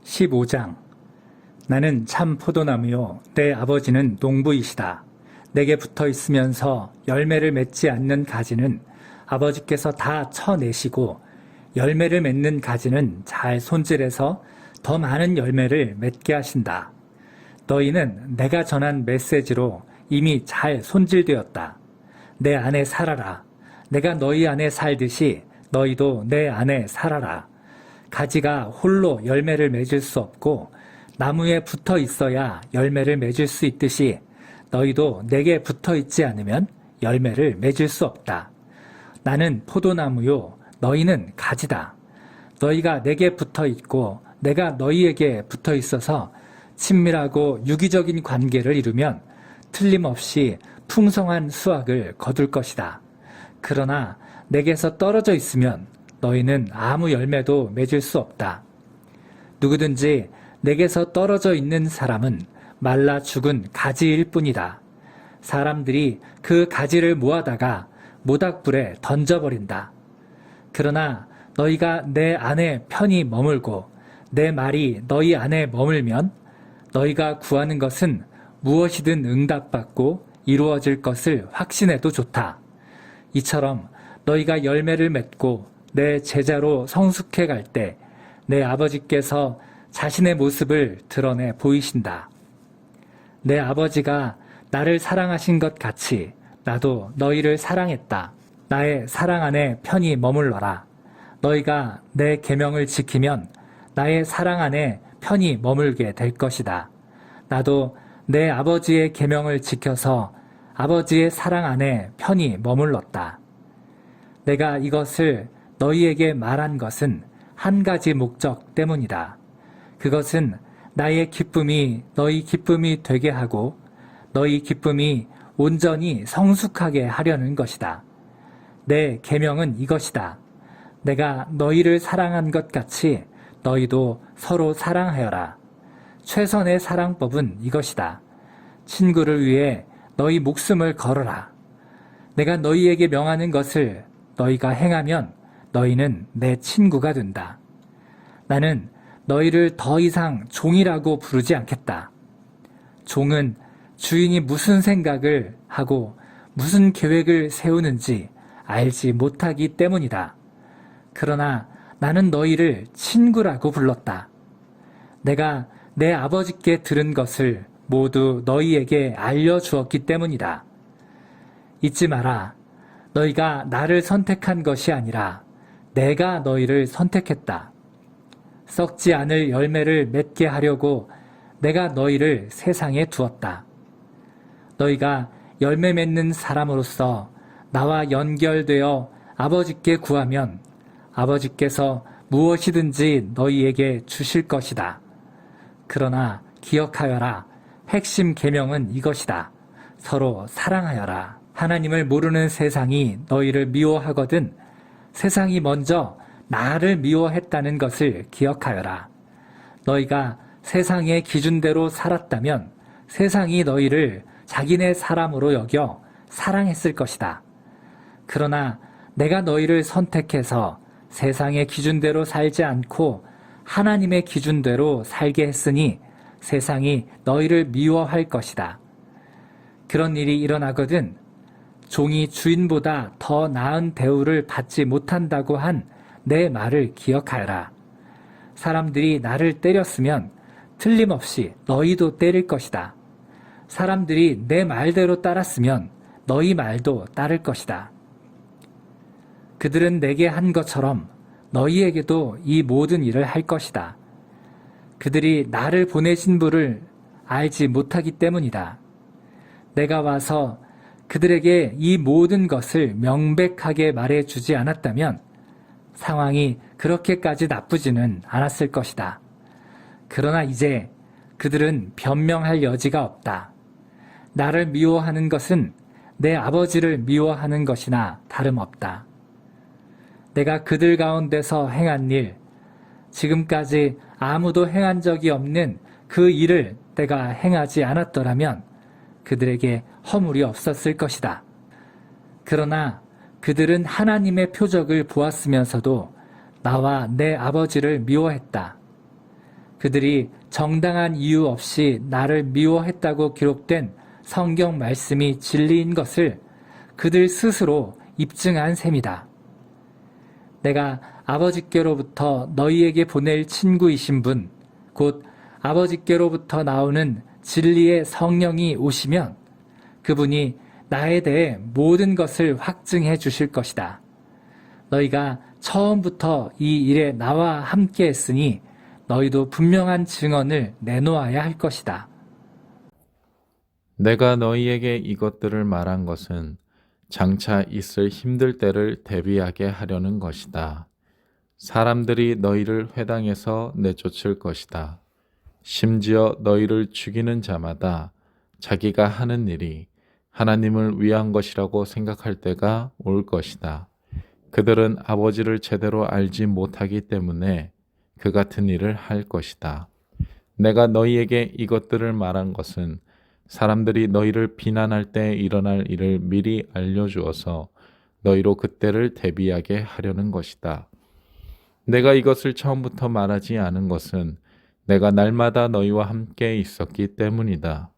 15장. 나는 참 포도나무요 내 아버지는 농부이시다. 내게 붙어 있으면서 열매를 맺지 않는 가지는 아버지께서 다 쳐내시고 열매를 맺는 가지는 잘 손질해서 더 많은 열매를 맺게 하신다. 너희는 내가 전한 메시지로 이미 잘 손질되었다. 내 안에 살아라. 내가 너희 안에 살듯이 너희도 내 안에 살아라. 가지가 홀로 열매를 맺을 수 없고 나무에 붙어 있어야 열매를 맺을 수 있듯이 너희도 내게 붙어 있지 않으면 열매를 맺을 수 없다. 나는 포도나무요 너희는 가지다. 너희가 내게 붙어 있고 내가 너희에게 붙어 있어서 친밀하고 유기적인 관계를 이루면 틀림없이 풍성한 수확을 거둘 것이다. 그러나 내게서 떨어져 있으면 너희는 아무 열매도 맺을 수 없다. 누구든지 내게서 떨어져 있는 사람은 말라 죽은 가지일 뿐이다. 사람들이 그 가지를 모아다가 모닥불에 던져버린다. 그러나 너희가 내 안에 편히 머물고 내 말이 너희 안에 머물면 너희가 구하는 것은 무엇이든 응답받고 이루어질 것을 확신해도 좋다. 이처럼 너희가 열매를 맺고 내 제자로 성숙해 갈 때 내 아버지께서 자신의 모습을 드러내 보이신다. 내 아버지가 나를 사랑하신 것 같이 나도 너희를 사랑했다. 나의 사랑 안에 편히 머물러라. 너희가 내 계명을 지키면 나의 사랑 안에 편히 머물게 될 것이다. 나도 내 아버지의 계명을 지켜서 아버지의 사랑 안에 편히 머물렀다. 내가 이것을 너희에게 말한 것은 한 가지 목적 때문이다. 그것은 나의 기쁨이 너희 기쁨이 되게 하고 너희 기쁨이 온전히 성숙하게 하려는 것이다. 내 계명은 이것이다. 내가 너희를 사랑한 것 같이 너희도 서로 사랑하여라. 최선의 사랑법은 이것이다. 친구를 위해 너희 목숨을 걸어라. 내가 너희에게 명하는 것을 너희가 행하면 너희는 내 친구가 된다. 나는 너희를 더 이상 종이라고 부르지 않겠다. 종은 주인이 무슨 생각을 하고 무슨 계획을 세우는지 알지 못하기 때문이다. 그러나 나는 너희를 친구라고 불렀다. 내가 내 아버지께 들은 것을 모두 너희에게 알려주었기 때문이다. 잊지 마라. 너희가 나를 선택한 것이 아니라 내가 너희를 선택했다. 썩지 않을 열매를 맺게 하려고 내가 너희를 세상에 두었다. 너희가 열매 맺는 사람으로서 나와 연결되어 아버지께 구하면 아버지께서 무엇이든지 너희에게 주실 것이다. 그러나 기억하여라. 핵심 계명은 이것이다. 서로 사랑하여라. 하나님을 모르는 세상이 너희를 미워하거든 세상이 먼저 나를 미워했다는 것을 기억하여라. 너희가 세상의 기준대로 살았다면 세상이 너희를 자기네 사람으로 여겨 사랑했을 것이다. 그러나 내가 너희를 선택해서 세상의 기준대로 살지 않고 하나님의 기준대로 살게 했으니 세상이 너희를 미워할 것이다. 그런 일이 일어나거든 종이 주인보다 더 나은 대우를 받지 못한다고 한 내 말을 기억하여라. 사람들이 나를 때렸으면 틀림없이 너희도 때릴 것이다. 사람들이 내 말대로 따랐으면 너희 말도 따를 것이다. 그들은 내게 한 것처럼 너희에게도 이 모든 일을 할 것이다. 그들이 나를 보내신 분을 알지 못하기 때문이다. 내가 와서 그들에게 이 모든 것을 명백하게 말해주지 않았다면 상황이 그렇게까지 나쁘지는 않았을 것이다. 그러나 이제 그들은 변명할 여지가 없다. 나를 미워하는 것은 내 아버지를 미워하는 것이나 다름없다. 내가 그들 가운데서 행한 일, 지금까지 아무도 행한 적이 없는 그 일을 내가 행하지 않았더라면 그들에게 허물이 없었을 것이다. 그러나 그들은 하나님의 표적을 보았으면서도 나와 내 아버지를 미워했다. 그들이 정당한 이유 없이 나를 미워했다고 기록된 성경 말씀이 진리인 것을 그들 스스로 입증한 셈이다. 내가 아버지께로부터 너희에게 보낼 친구이신 분, 곧 아버지께로부터 나오는 진리의 성령이 오시면 그분이 나에 대해 모든 것을 확증해 주실 것이다. 너희가 처음부터 이 일에 나와 함께 했으니 너희도 분명한 증언을 내놓아야 할 것이다. 내가 너희에게 이것들을 말한 것은 장차 있을 힘들 때를 대비하게 하려는 것이다. 사람들이 너희를 회당에서 내쫓을 것이다. 심지어 너희를 죽이는 자마다 자기가 하는 일이 하나님을 위한 것이라고 생각할 때가 올 것이다. 그들은 아버지를 제대로 알지 못하기 때문에 그 같은 일을 할 것이다. 내가 너희에게 이것들을 말한 것은 사람들이 너희를 비난할 때 일어날 일을 미리 알려주어서 너희로 그때를 대비하게 하려는 것이다. 내가 이것을 처음부터 말하지 않은 것은 내가 날마다 너희와 함께 있었기 때문이다.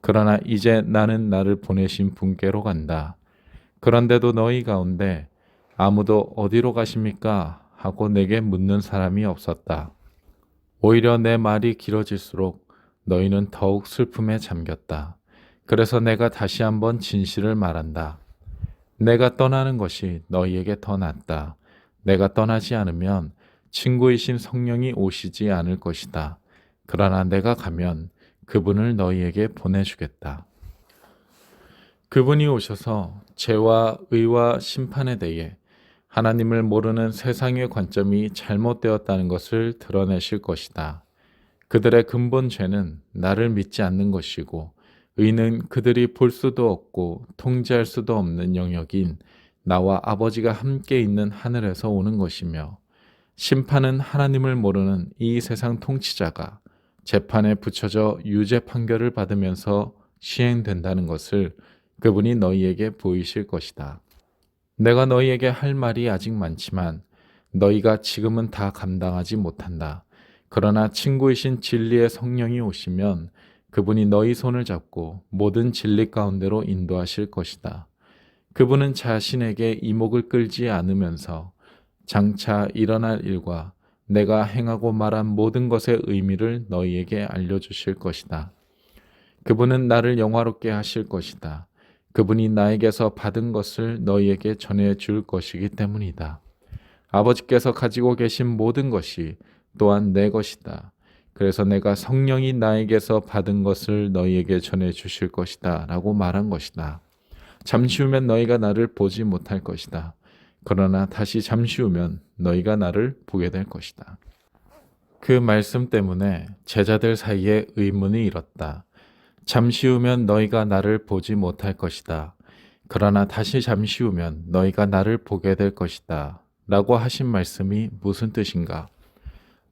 그러나 이제 나는 나를 보내신 분께로 간다. 그런데도 너희 가운데 아무도 어디로 가십니까? 하고 내게 묻는 사람이 없었다. 오히려 내 말이 길어질수록 너희는 더욱 슬픔에 잠겼다. 그래서 내가 다시 한번 진실을 말한다. 내가 떠나는 것이 너희에게 더 낫다. 내가 떠나지 않으면 친구이신 성령이 오시지 않을 것이다. 그러나 내가 가면 그분을 너희에게 보내주겠다. 그분이 오셔서 죄와 의와 심판에 대해 하나님을 모르는 세상의 관점이 잘못되었다는 것을 드러내실 것이다. 그들의 근본 죄는 나를 믿지 않는 것이고 의는 그들이 볼 수도 없고 통제할 수도 없는 영역인 나와 아버지가 함께 있는 하늘에서 오는 것이며 심판은 하나님을 모르는 이 세상 통치자가 재판에 붙여져 유죄 판결을 받으면서 시행된다는 것을 그분이 너희에게 보이실 것이다. 내가 너희에게 할 말이 아직 많지만 너희가 지금은 다 감당하지 못한다. 그러나 친구이신 진리의 성령이 오시면 그분이 너희 손을 잡고 모든 진리 가운데로 인도하실 것이다. 그분은 자신에게 이목을 끌지 않으면서 장차 일어날 일과 내가 행하고 말한 모든 것의 의미를 너희에게 알려주실 것이다. 그분은 나를 영화롭게 하실 것이다. 그분이 나에게서 받은 것을 너희에게 전해줄 것이기 때문이다. 아버지께서 가지고 계신 모든 것이 또한 내 것이다. 그래서 내가 성령이 나에게서 받은 것을 너희에게 전해주실 것이다 라고 말한 것이다. 잠시 후면 너희가 나를 보지 못할 것이다. 그러나 다시 잠시 후면 너희가 나를 보게 될 것이다. 그 말씀 때문에 제자들 사이에 의문이 일었다. 잠시 후면 너희가 나를 보지 못할 것이다. 그러나 다시 잠시 후면 너희가 나를 보게 될 것이다. 라고 하신 말씀이 무슨 뜻인가?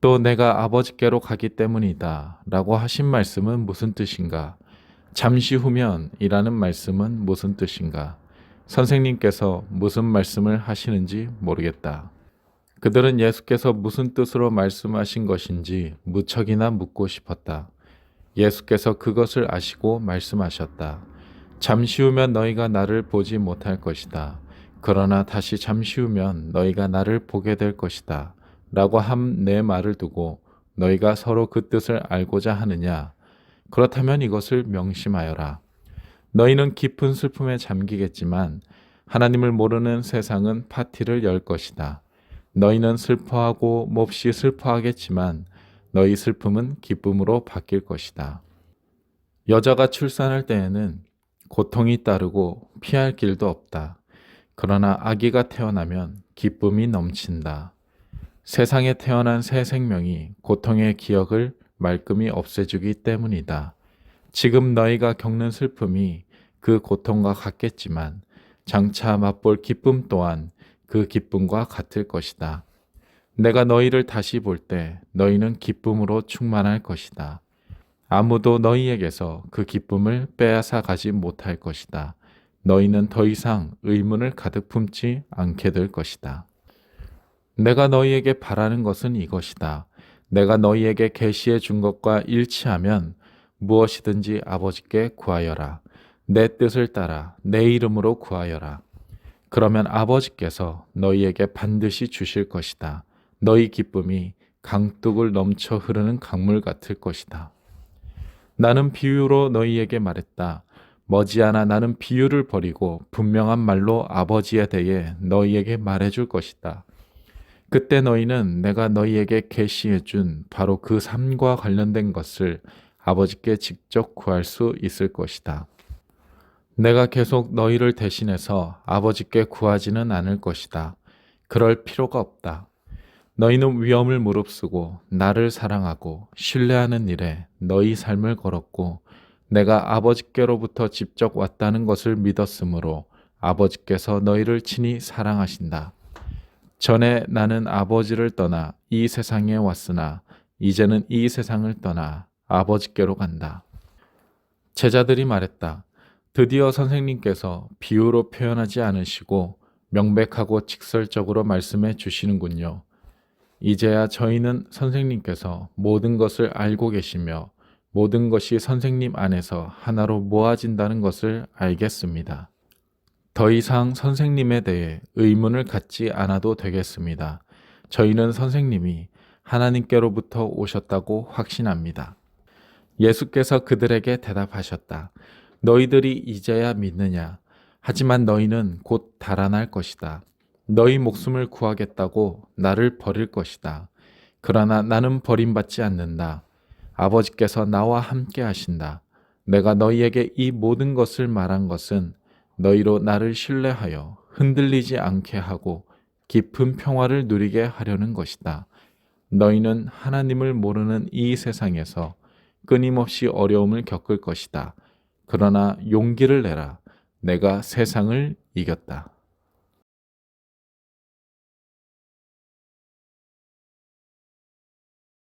또 내가 아버지께로 가기 때문이다. 라고 하신 말씀은 무슨 뜻인가? 잠시 후면 이라는 말씀은 무슨 뜻인가? 선생님께서 무슨 말씀을 하시는지 모르겠다. 그들은 예수께서 무슨 뜻으로 말씀하신 것인지 무척이나 묻고 싶었다. 예수께서 그것을 아시고 말씀하셨다. 잠시 후면 너희가 나를 보지 못할 것이다. 그러나 다시 잠시 후면 너희가 나를 보게 될 것이다. 라고 한 내 말을 두고 너희가 서로 그 뜻을 알고자 하느냐? 그렇다면 이것을 명심하여라. 너희는 깊은 슬픔에 잠기겠지만 하나님을 모르는 세상은 파티를 열 것이다. 너희는 슬퍼하고 몹시 슬퍼하겠지만 너희 슬픔은 기쁨으로 바뀔 것이다. 여자가 출산할 때에는 고통이 따르고 피할 길도 없다. 그러나 아기가 태어나면 기쁨이 넘친다. 세상에 태어난 새 생명이 고통의 기억을 말끔히 없애주기 때문이다. 지금 너희가 겪는 슬픔이 그 고통과 같겠지만 장차 맛볼 기쁨 또한 그 기쁨과 같을 것이다. 내가 너희를 다시 볼 때 너희는 기쁨으로 충만할 것이다. 아무도 너희에게서 그 기쁨을 빼앗아 가지 못할 것이다. 너희는 더 이상 의문을 가득 품지 않게 될 것이다. 내가 너희에게 바라는 것은 이것이다. 내가 너희에게 계시해 준 것과 일치하면 무엇이든지 아버지께 구하여라. 내 뜻을 따라 내 이름으로 구하여라. 그러면 아버지께서 너희에게 반드시 주실 것이다. 너희 기쁨이 강둑을 넘쳐 흐르는 강물 같을 것이다. 나는 비유로 너희에게 말했다. 머지않아 나는 비유를 버리고 분명한 말로 아버지에 대해 너희에게 말해줄 것이다. 그때 너희는 내가 너희에게 계시해 준 바로 그 삶과 관련된 것을 아버지께 직접 구할 수 있을 것이다. 내가 계속 너희를 대신해서 아버지께 구하지는 않을 것이다. 그럴 필요가 없다. 너희는 위험을 무릅쓰고 나를 사랑하고 신뢰하는 일에 너희 삶을 걸었고 내가 아버지께로부터 직접 왔다는 것을 믿었으므로 아버지께서 너희를 친히 사랑하신다. 전에 나는 아버지를 떠나 이 세상에 왔으나 이제는 이 세상을 떠나 아버지께로 간다. 제자들이 말했다. 드디어 선생님께서 비유로 표현하지 않으시고 명백하고 직설적으로 말씀해 주시는군요. 이제야 저희는 선생님께서 모든 것을 알고 계시며 모든 것이 선생님 안에서 하나로 모아진다는 것을 알겠습니다. 더 이상 선생님에 대해 의문을 갖지 않아도 되겠습니다. 저희는 선생님이 하나님께로부터 오셨다고 확신합니다. 예수께서 그들에게 대답하셨다. 너희들이 이제야 믿느냐? 하지만 너희는 곧 달아날 것이다. 너희 목숨을 구하겠다고 나를 버릴 것이다. 그러나 나는 버림받지 않는다. 아버지께서 나와 함께 하신다. 내가 너희에게 이 모든 것을 말한 것은 너희로 나를 신뢰하여 흔들리지 않게 하고 깊은 평화를 누리게 하려는 것이다. 너희는 하나님을 모르는 이 세상에서 끊임없이 어려움을 겪을 것이다. 그러나 용기를 내라. 내가 세상을 이겼다.